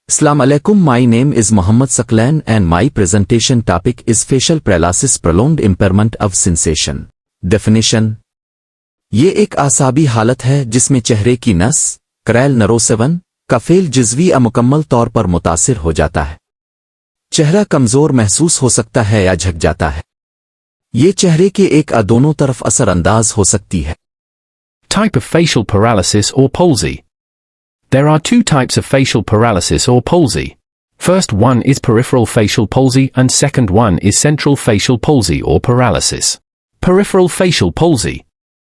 Assalamu alaikum, my name is Muhammad Saqlan and my presentation topic is facial paralysis, prolonged impairment of sensation. Definition: ये एक आसाबी हालत है जिसमें चेहरे की नस क्रैल नरोसेवन का फेल जज़वी मुकम्मल तौर पर मुतासिर हो जाता है। चेहरा कमज़ोर महसूस हो सकता है या झुक जाता है। ये चेहरे के एक या दोनों तरफ असरअंदाज हो सकती है। Type of facial paralysis or palsy. There are two types of facial paralysis or palsy. First one is peripheral facial palsy and second one is central facial palsy or paralysis. Peripheral facial palsy.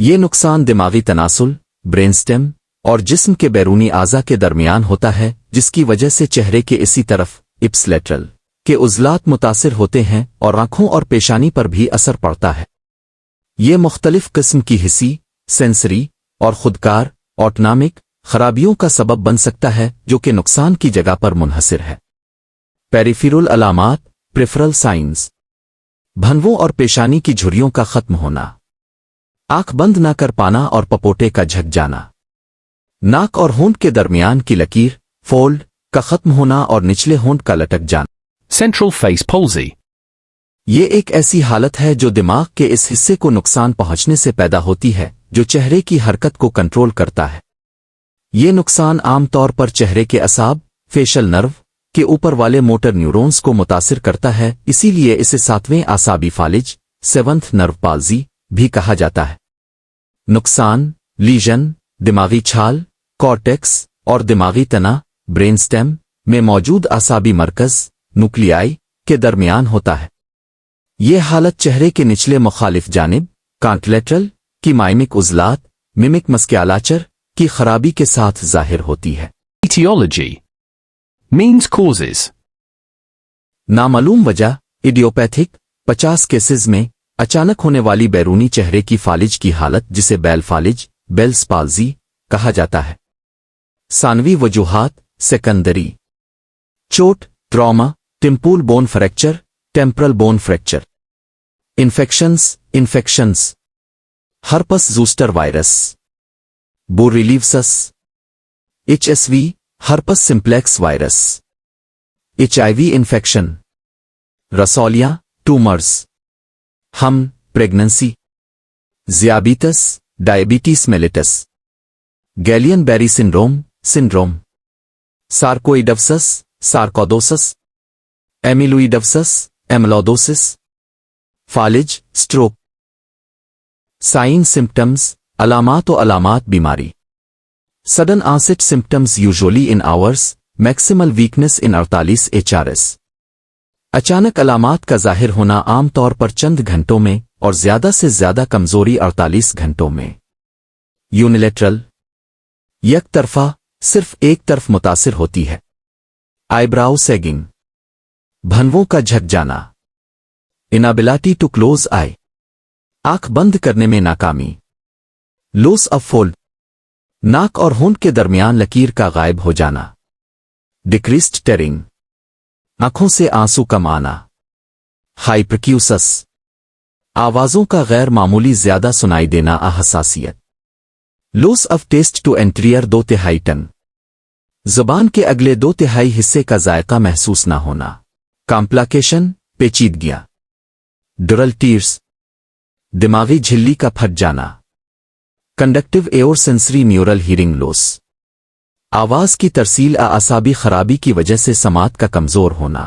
ये नुकसान दिमागी तनासुल, brainstem और जिस्म के बैरूनी आज़ा के दरमियान होता है, जिसकी वजह से चेहरे के इसी तरफ इप्स लेटरल के उज़लात मुतासिर होते हैं और आँखों और पेशानी पर भी असर पड़ता है। ये मुख्तलिफ किस्म की हिस्सी, सेंसरी और खुदकार ऑटोनॉमिक खराबियों का सबब बन सकता है, जो कि नुकसान की जगह पर मुनहसिर है। पेरिफेरल अलामात, प्रेफरल साइंस: भंवों और पेशानी की झुर्रियों का खत्म होना, आंख बंद न कर पाना और पपोटे का झक जाना, नाक और होंठ के दरमियान की लकीर फोल्ड का खत्म होना और निचले होंठ का लटक जाना। Central face palsy. ये एक ऐसी हालत है जो दिमाग के इस हिस्से को नुकसान पहुंचने से पैदा होती है, जो चेहरे की हरकत को कंट्रोल करता है। ये नुकसान आम तौर पर चेहरे के असाब, फेशियल नर्व के ऊपर वाले मोटर न्यूरॉन्स को मुतासिर करता है, इसीलिए इसे सातवें आसाबी फालिज, सेवंथ नर्व पाल्जी भी कहा जाता है। नुकसान लीजन दिमागी छाल, कॉर्टेक्स और दिमागी तना, ब्रेनस्टेम में मौजूद आसाबी मरकज, न्यूक्लियाई के दरमियान होता है। ये हालत चेहरे के निचले मुखालिफ जानिब, कॉन्ट्लेटरल की माइमिक उज़लात, मिमिक मस्क्यालाचर की खराबी के साथ जाहिर होती है। Etiology. Means causes. नामालूम वजह, इडियोपैथिक 50 केसेस में अचानक होने वाली बैरूनी चेहरे की फालिज की हालत, जिसे बेल फालिज, बेल्स पाल्जी कहा जाता है। सानवी वजूहात, सेकेंडरी चोट, trauma, temporal bone fracture, temporal bone fracture. Infections: herpes zoster virus, borreliosis, HSV, herpes simplex virus, HIV infection, रसौलिया, ट्यूमर्स, प्रेगनेंसी, ज़ियाबीतस, diabetes mellitus, Guillain Barre syndrome, sarcoidosis, sarcoidosis, amyloidosis, amyloidosis, फालिज, stroke. Sign symptoms, अलामात और अलामात बीमारी: sudden onset symptoms usually in hours, maximal weakness in 48 HRS। अचानक अलामात का जाहिर होना आम तौर पर चंद घंटों में और ज्यादा से ज्यादा कमजोरी 48 घंटों में। यूनिलेटरल एक तरफा, सिर्फ एक तरफ मुतासिर होती है। आईब्राउ सैगिंग, भंवों का झक जाना। इनएबिलिटी टू क्लोज आई, आंख बंद करने में नाकामी। लॉस ऑफ फोल्ड, नाक और होंठ के दरमियान लकीर का गायब हो जाना। डिक्रीज्ड टेरिंग, आंखों से आंसू कम आना। हाइपरक्यूसस, आवाजों का गैर मामूली ज्यादा सुनाई देना। अहसासियत, loss of taste to anterior 2/3 tongue, जुबान के अगले 2/3 हिस्से का जायका महसूस न होना। कॉम्प्लिकेशन, पेचीदगियां। डुरल टीयर्स, दिमागी झिल्ली का फट जाना। Conductive air sensory neural hearing loss, आवाज की तरसील आसाबी खराबी की वजह से समात का कमजोर होना।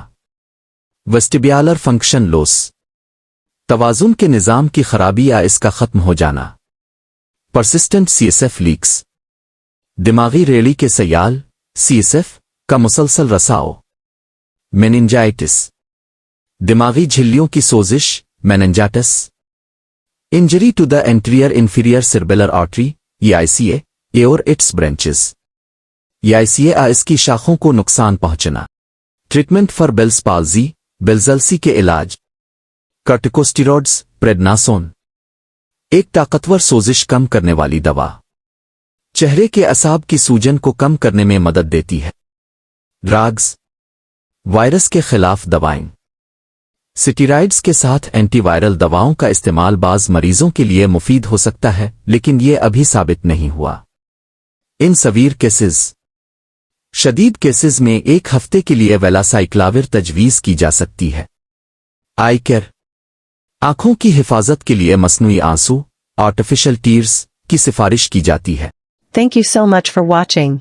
वेस्टिब्युलर फंक्शन लॉस, तवाजुन के निजाम की खराबी या इसका खत्म हो जाना। परसिस्टेंट CSF लीक्स, दिमागी रेली के सयाल CSF का मुसलसल रसाव। मेनिंजाइटिस, दिमागी झिल्लियों की सोजिश, meningitis. Injury to the anterior inferior cerebral artery, EICA और इट्स ब्रांचेस। EICA इसकी शाखों को नुकसान पहुंचना। Treatment for Bell's palsy, Bell's palsy के इलाज। कॉर्टिकोस्टेरॉइड्स, प्रेडनासोन, एक ताकतवर सोजिश कम करने वाली दवा, चेहरे के असाब की सूजन को कम करने में मदद देती है। ड्रग्स, वायरस के खिलाफ दवाएं। स्टेरॉइड्स के साथ एंटीवायरल दवाओं का इस्तेमाल बाज़ मरीजों के लिए मुफीद हो सकता है, लेकिन ये अभी साबित नहीं हुआ। इन सवीर केसेस شدید کیسز میں 1 ہفتے کے لیے ویلاسائکلاویر تجویز کی جا سکتی ہے۔ آئی کیئر، آنکھوں کی حفاظت کے لیے مصنوعی آنسو آرٹیفیشل ٹیئرز کی سفارش کی جاتی ہے۔ Thank you so much for watching.